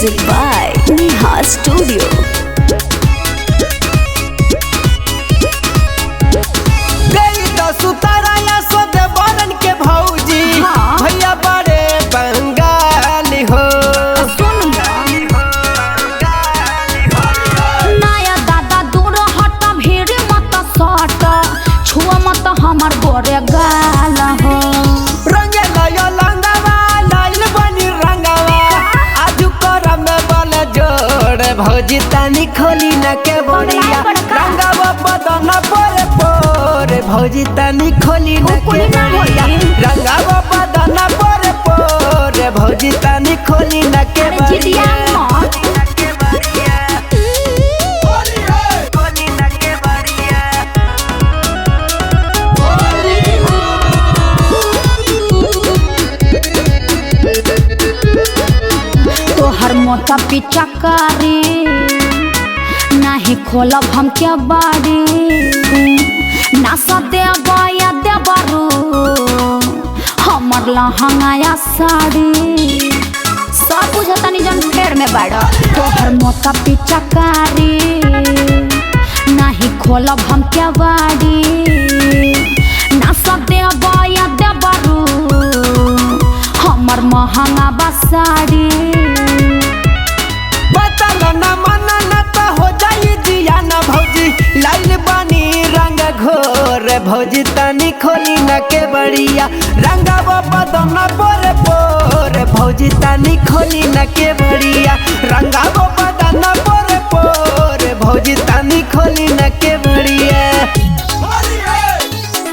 Music by Neha Studio. भैया बड़े बंगाली हो नया दादा दूर हट भीड़ मत सट छुआ मत हमार गोरे गाल हो रंगे लयो लंगवा लाइल बनी रंगवा आज करम बल जोड़ भौजी तनी खोली न के बोरिया रंगवा बदन पर पोर भौजी तनी खोली न के बोरिया रंगवा बदन पर पोर भौजी तनी खोली न के बोरिया तोहर मोटा पीछा करे नहीं खोलब हम क्या बाड़ी नासा देवा या देवरू हमर लहंगाया साड़ी सब बुझता नहीं जन फेर में बाड़ा तोहर मोटा पीछा करे नहीं खोलब हम क्या बाड़ी नासा देवा या देवरू हमर महंगा बसाड़ी बतल न मन न त हो जाई जिया न भौजी लाइल बानी रंग घोर भौजी तनी खोली न के बड़िया रंगवा बदन पर पोर भौजी तनी खोली न के बड़िया रंगवा बदन पर पोर भौजी तनी खोली न के बड़िया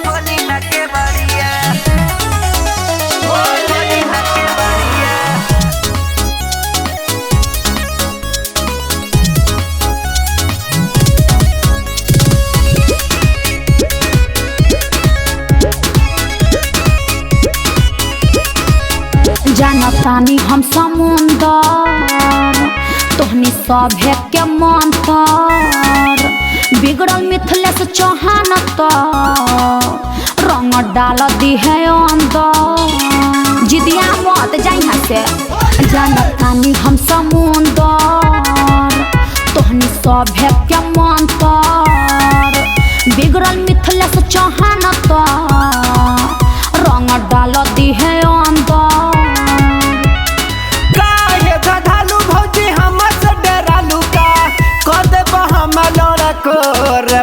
खोली न के बड़िया खोली न के बड़िया जानतानी हम समुंदर तोहनी सभे के मंतर बिगड़ल मिथिलेश चौहान तो रंग डाल दी है अंदर जिदिया मत जाइहा से जानतानी हम समुंदर तोहनी सभे के मंतर बिगड़ल मिथिलेश चौहान तो रंग डाल दी है अंदर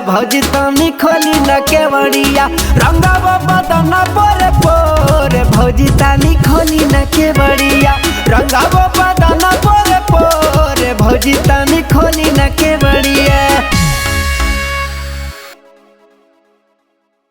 भौजी तनी खोली न के बड़िया रंगवा बदन पर पोर भौजी तनी खोली न के बड़िया रंगवा बदन पर पोर भौजी तनी खोली